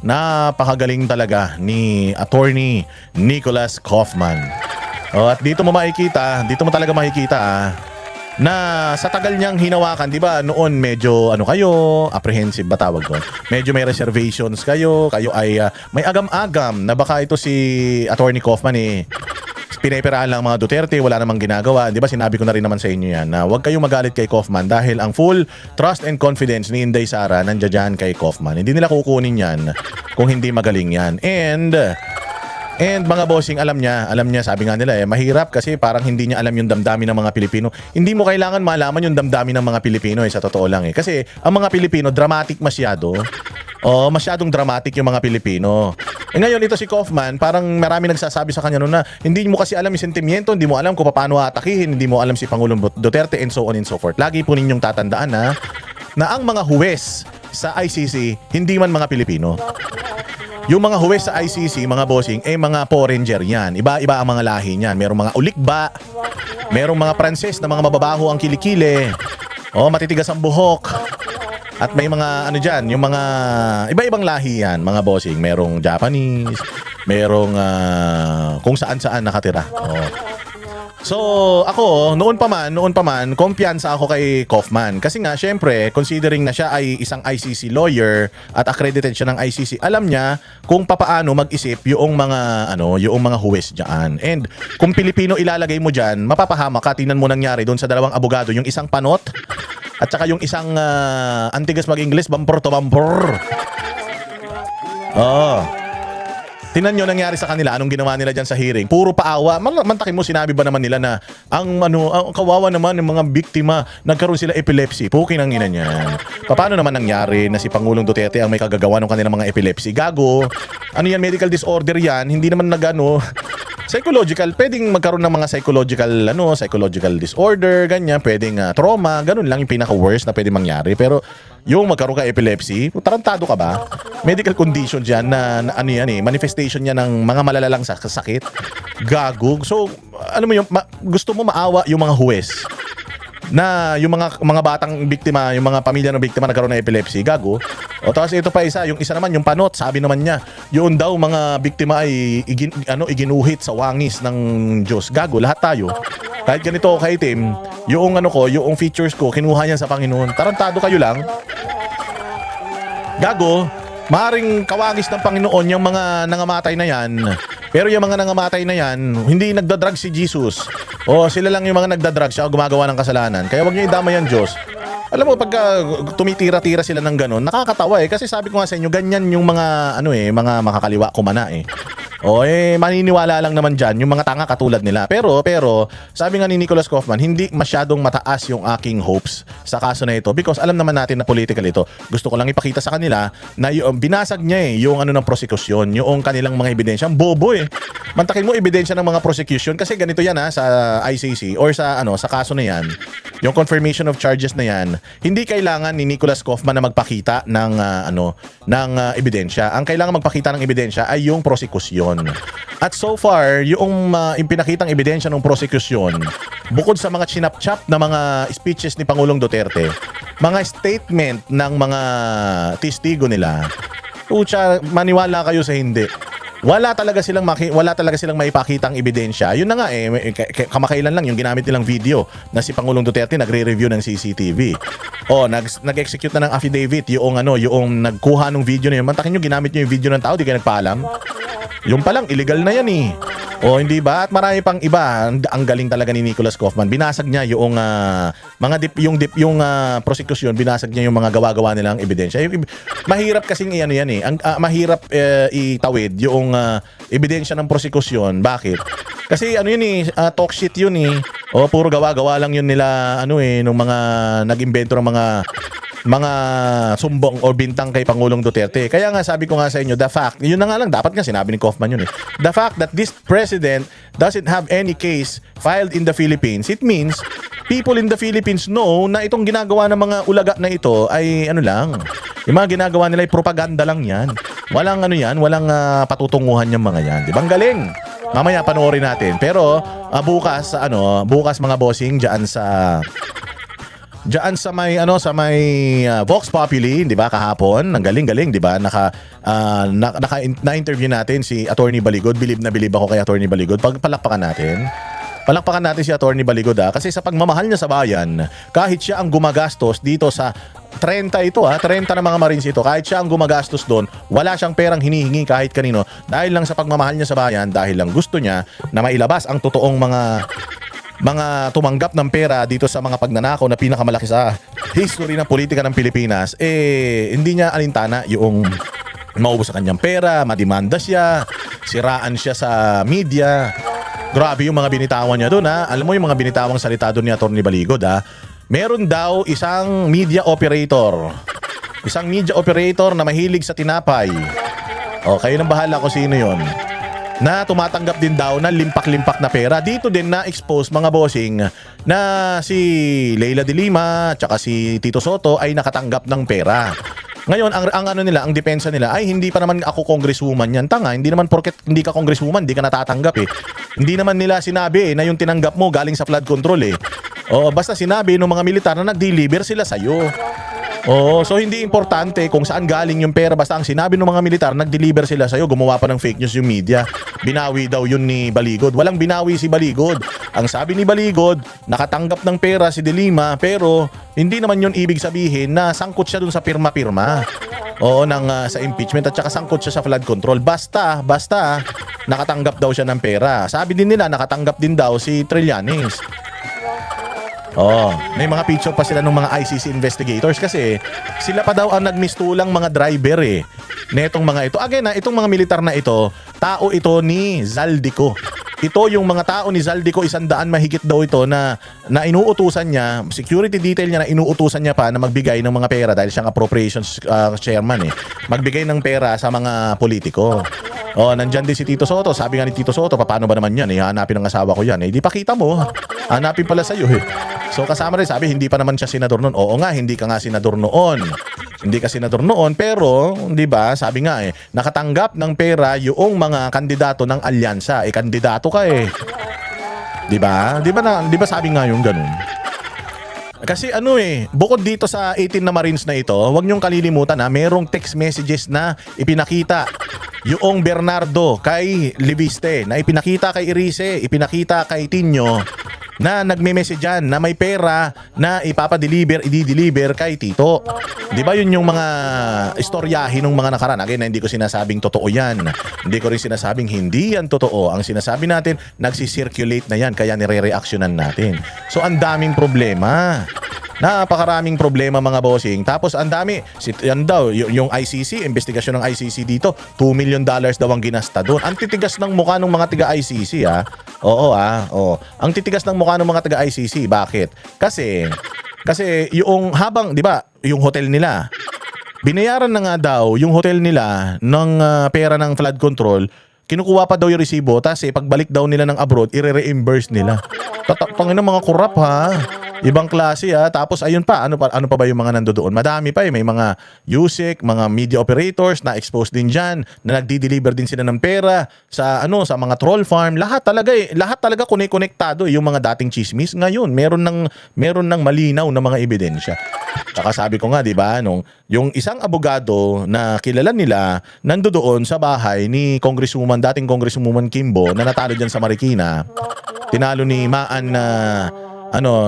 Napakagaling talaga ni Attorney Nicholas Kaufman. At dito mo talaga makikita na sa tagal niyang hinawakan, di ba, noon medyo apprehensive ba tawag doon? Medyo may reservations kayo ay may agam-agam na baka ito si Attorney Kaufman pineperahan lang mga Duterte, wala namang ginagawa. Di ba sinabi ko na rin naman sa inyo yan na huwag kayong magalit kay Kaufman dahil ang full trust and confidence ni Inday Sara nandiyan kay Kaufman. Hindi nila kukunin yan kung hindi magaling yan. And mga bossing, alam niya, sabi nga nila mahirap kasi parang hindi niya alam yung damdamin ng mga Pilipino. Hindi mo kailangan malaman yung damdamin ng mga Pilipino sa totoo lang Kasi ang mga Pilipino, dramatic masyado. Masyadong dramatic yung mga Pilipino. Ngayon, ito si Kaufman, parang marami nagsasabi sa kanya noon na hindi mo kasi alam yung sentimiento, hindi mo alam kung paano atakihin, hindi mo alam si Pangulong Duterte and so on and so forth. Lagi po ninyong tatandaan na ang mga huwes sa ICC, hindi man mga Pilipino. Yung mga huwes sa ICC, mga bossing, mga foreigner yan. Iba-iba ang mga lahi niyan. Merong mga ulikba, merong mga Pranses na mga mababaho ang kilikili, matitigas ang buhok. At may mga dyan, yung mga iba-ibang lahi yan, mga bossing. Merong Japanese, merong kung saan-saan nakatira. So, ako, noon pa man, kumpiyansa ako kay Kaufman. Kasi nga, syempre, considering na siya ay isang ICC lawyer at accredited siya ng ICC, alam niya kung papaano mag-isip yung mga huwes dyan. And kung Pilipino ilalagay mo dyan, mapapahamak ka. Tingnan mo nangyari doon sa dalawang abogado, yung isang panot, at saka yung isang antigas mag-Ingles, bumper to bumper. Tingnan nyo nangyari sa kanila, anong ginawa nila dyan sa hearing. Puro paawa. Mantakin mo, sinabi ba naman nila na ang kawawa naman ng mga biktima, nagkaroon sila epilepsy. Puking ang ina niyan. Paano naman nangyari na si Pangulong Duterte ang may kagagawa ng kanilang mga epilepsy? Gago. Ano yan, medical disorder yan. Hindi naman psychological, pwedeng magkaroon ng mga psychological disorder, ganyan, pwedeng trauma, ganun lang yung pinaka-worst na pwedeng mangyari. Pero yung magkaroon ka epilepsy, tarantado ka ba? Medical condition dyan na manifestation niya ng mga malalalang sakit. Gago. So, gusto mo maawa yung mga huwes na yung mga batang biktima, yung mga pamilya ng biktima nagkaroon ng epilepsy, gago. Tapos ito pa yung isa naman, yung panot, sabi naman niya, yun daw mga biktima ay iginuhit sa wangis ng Diyos. Gago, lahat tayo. Kahit ganito kay Tim, yung features ko, kinuha niya sa Panginoon. Tarantado kayo lang. Gago, maaaring kawangis ng Panginoon yung mga nangamatay na yan. Pero yung mga nangamatay na yan, hindi nagdadrug si Jesus. Sila lang yung mga nagdadrug, siya gumagawa ng kasalanan. Kaya wag niyo idama yan, Diyos. Alam mo, pagka tumitira-tira sila ng ganun, nakakatawa kasi sabi ko nga sa inyo, ganyan yung mga mga makakaliwa kumana maniniwala lang naman dyan yung mga tanga katulad nila. Pero sabi nga ni Nicholas Kaufman, hindi masyadong mataas yung aking hopes sa kaso na ito because alam naman natin na political ito. Gusto ko lang ipakita sa kanila na binasag niya yung ng prosekusyon, yung kanilang mga ebidensya. Ang bobo Mantakin mo ebidensya ng mga prosecution kasi ganito yan sa ICC or sa kaso na yan. Yung confirmation of charges na yan, hindi kailangan ni Nicholas Kaufman na magpakita ng ebidensya. Ang kailangan magpakita ng ebidensya ay yung prosekusyon. At so far, yung pinakitang ebidensya ng prosekusyon, bukod sa mga chinap-chap na mga speeches ni Pangulong Duterte, mga statement ng mga testigo nila, maniwala kayo sa hindi. Wala talaga silang maipakitang ebidensya. Yun na nga kamakailan lang yung ginamit nilang video na si Pangulong Duterte nagre-review ng CCTV. Nag-execute na ng affidavit yung nagkuha ng video na yun. Mantakin nyo, ginamit nyo yung video ng tao, di kayo nagpaalam. Yung palang illegal na yan hindi ba? At marami pang iba. Ang galing talaga ni Nicholas Kaufman. Binasag niya yung prosecution, binasag niya yung mga gawa-gawa nilang ebidensya. Mahirap kasing mahirap itawid yung ebidensya ng prosecution. Bakit? Kasi talk shit yun puro gawa-gawa lang yun nila nung mga nag-imbento ng mga sumbong o bintang kay Pangulong Duterte. Kaya nga sabi ko nga sa inyo, the fact, yun na nga lang, dapat nga sinabi ni Kaufman yun the fact that this president doesn't have any case filed in the Philippines, it means people in the Philippines know na itong ginagawa ng mga ulaga na ito ay lang. Yung mga ginagawa nila ay propaganda lang yan. Walang walang patutunguhan yung mga yan. Di ba? Ang galing. Mamaya panoorin natin. Pero bukas mga bossing dyan sa Diyan sa may Vox Populi, 'di ba, kahapon, ang galing-galing, 'di ba? Na-interview natin si Attorney Baligod. Bilib na bilib ako kay Attorney Baligod. Palakpakan natin. Palakpakan natin si Attorney Baligod kasi sa pagmamahal niya sa bayan, kahit siya ang gumagastos dito sa 30 ito 30 na mga Marines ito, kahit siya ang gumagastos doon, wala siyang perang hinihingi kahit kanino dahil lang sa pagmamahal niya sa bayan, dahil lang gusto niya na mailabas ang totoong mga tumanggap ng pera dito sa mga pagnanakaw na pinakamalaki sa history ng politika ng Pilipinas. Hindi niya alintana yung maubos sa kanyang pera, madimanda siya, siraan siya sa media. Grabe yung mga binitawan niya doon Alam mo yung mga binitawang salita doon ni Atty. Baligod Meron daw isang media operator. Isang media operator na mahilig sa tinapay. Kayo nang bahala kung sino yon, na tumatanggap din daw ng limpak-limpak na pera. Dito din na-expose mga bossing na si Leila de Lima at si Tito Soto ay nakatanggap ng pera. Ngayon, ang depensa nila ay hindi pa naman ako congresswoman yan. Tanga, hindi naman porket hindi ka congresswoman, hindi ka natatanggap Hindi naman nila sinabi na yung tinanggap mo galing sa flood control basta sinabi ng mga militar na nag-deliver sila sa'yo. So hindi importante kung saan galing yung pera, basta ang sinabi ng mga militar, nag-deliver sila sa'yo. Gumawa pa ng fake news yung media. Binawi daw yun ni Baligod. Walang binawi si Baligod. Ang sabi ni Baligod, nakatanggap ng pera si De Lima, pero hindi naman yun ibig sabihin na sangkot siya dun sa pirma-pirma. Sa impeachment at saka sangkot siya sa flood control. Basta nakatanggap daw siya ng pera. Sabi din nila, nakatanggap din daw si Trillanes. May mga picture pa sila ng mga ICC investigators kasi sila pa daw ang nagmistulang mga driver netong mga ito. Again itong mga militar na ito, tao ito ni Zaldico. Ito yung mga tao ni Zaldico, 100 mahigit daw ito na inuutusan niya, security detail niya na inuutusan niya pa na magbigay ng mga pera dahil siyang appropriations chairman magbigay ng pera sa mga politiko. Nandyan din si Tito Soto. Sabi nga ni Tito Soto, paano ba naman yan? Hanapin ng asawa ko yan. Di pa kita mo. Hanapin pala sa'yo So kasama rin, sabi, hindi pa naman siya senador noon. Oo nga, hindi ka nga senador noon. Hindi ka senador noon, pero, di ba, sabi nga nakatanggap ng pera yung mga kandidato ng alyansa. Kandidato ka Di ba? Di ba sabi nga yung ganun? Kasi bukod dito sa 18 na Marines na ito, huwag niyong kalilimutan merong text messages na ipinakita yung Bernardo kay Libiste, na ipinakita kay Irice, ipinakita kay Tinio, na nagme-message dyan na may pera na i-deliver kay Tito. Di ba yun yung mga istoryahin ng mga nakaraan? Again, hindi ko sinasabing totoo yan. Hindi ko rin sinasabing hindi yan totoo. Ang sinasabi natin, nagsisirculate na yan, kaya nire-reactionan natin. So, ang daming problema. Napakaraming problema mga bossing. Tapos ang dami, yan daw, yung ICC, investigasyon ng ICC dito, $2 million daw ang ginasta doon. Ang titigas ng mukha ng mga tiga-ICC Ang titigas ng mukha ng mga tiga-ICC. Bakit? Kasi yung habang, di ba, yung hotel nila, binayaran na nga daw yung hotel nila ng pera ng flood control, kinukuha pa daw yung resibo, tapos pagbalik daw nila ng abroad, i-reimburse nila. Tangin ng mga kurap Ibang klase tapos ayun pa, ano pa ba yung mga nandoon? Madami pa may mga USIC, mga media operators na exposed din diyan, na nagdi-deliver din sila ng pera sa sa mga troll farm. Lahat talaga konektado yung mga dating chismis. Ngayon, meron ng malinaw na mga ebidensya. Saka sabi ko nga, 'di ba, yung isang abogado na kilala nila nandoon sa bahay ni dating Congresswoman Kimbo na natalo diyan sa Marikina. Tinalo ni Maan na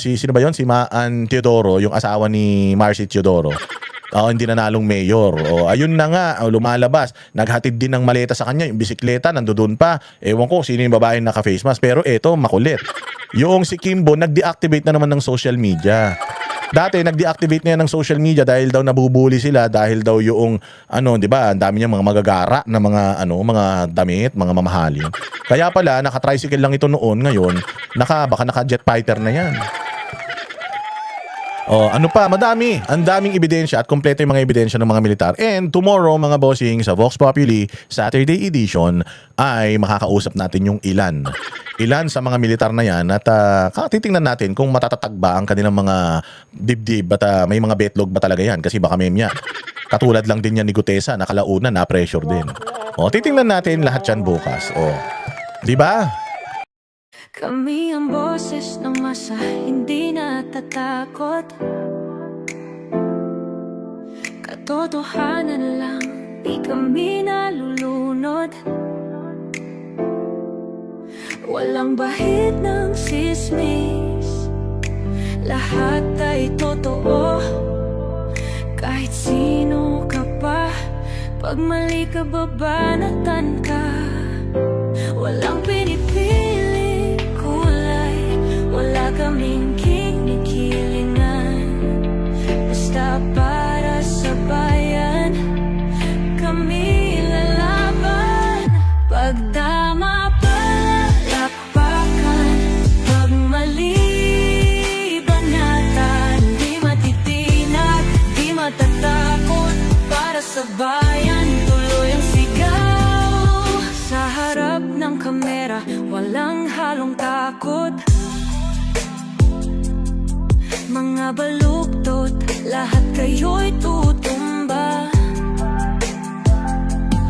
sino ba yon? Si Maan Teodoro, yung asawa ni Marcy Teodoro. Hindi nanalong mayor. Ayun na nga, lumalabas. Naghatid din ng maleta sa kanya, yung bisikleta, nandoon pa. Ewan ko, sino yung babaeng naka-face mask. Pero eto, makulit. Yung si Kimbo, nag-deactivate na naman ng social media. Dati, nag-deactivate na yan ng social media dahil daw nabubuli sila, dahil daw yung, di ba, ang dami niya mga magagara na mga damit, mga mamahalin. Kaya pala, naka-tricycle lang ito noon, ngayon, baka naka-jet fighter na yan. Madami. Ang daming ebidensya at kompleto yung mga ebidensya ng mga militar. And tomorrow, mga bossing, sa Vox Populi Saturday edition, ay makakausap natin yung ilan sa mga militar na yan at titingnan natin kung matatatag ba ang kanilang mga dibdib at may mga betlog ba talaga yan, kasi baka memya. Katulad lang din yan ni Gutesa, nakalauna, na-pressure din. Titingnan natin lahat yan bukas. Di ba? Kami ang boses ng masa, hindi natatakot. Katotohanan lang, di kami nalulunod. Walang bahid ng sismis, lahat ay totoo. Kahit sino ka pa, pag mali ka babanatan ka. Walang pinipili kulay, wala kaming kinikilingan. Basta para sa bayan, kami lalaban. Pag tama palakpakan, pag mali banatan. Di matitinag, di matatakot, para sa bayan tuloy ang sigaw. Sa harap ng kamera, walang halong takot. Mga baluktot, lahat kayo'y tutumba.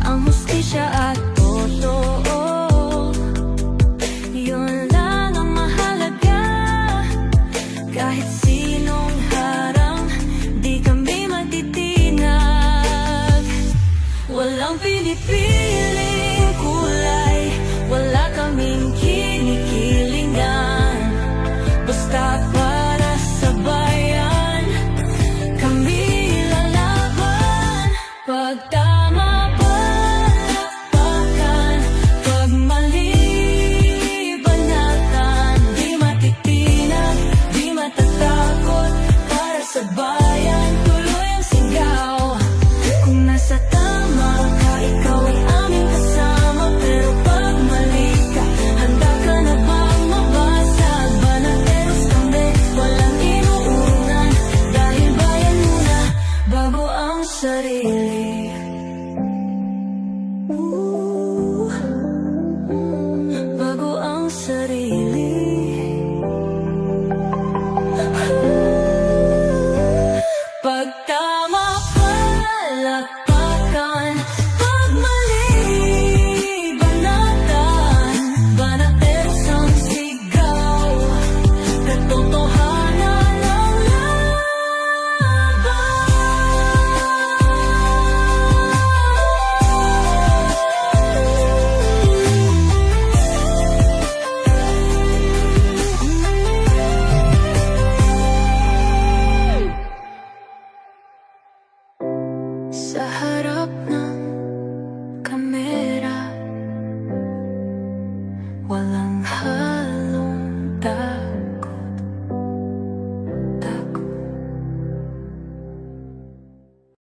Ang hustisya at totoo, yun lang ang mahalaga. Kahit sinong harang, di kami matitinag. Walang pinipiling kulay, wala kaming kinikilingan. Basta para sa bayan, kami lalaban. Pag tama palakpakan, pag mali banatan. Di matitinag, di matatakot, para sa bayan tuloy ang sigaw. Kung nasa tama ka, ikaw ay aming kasama. Pero pag mali ka, handa ka na bang mabasag? Banateros kami, walang inuunan. Dahil bayan muna, bago ang sarili. Bago ang sarili. Pag tama palakpakan, pag mali banatan. Banateros ang sigaw, katotohanan ang laban. Sa harap ng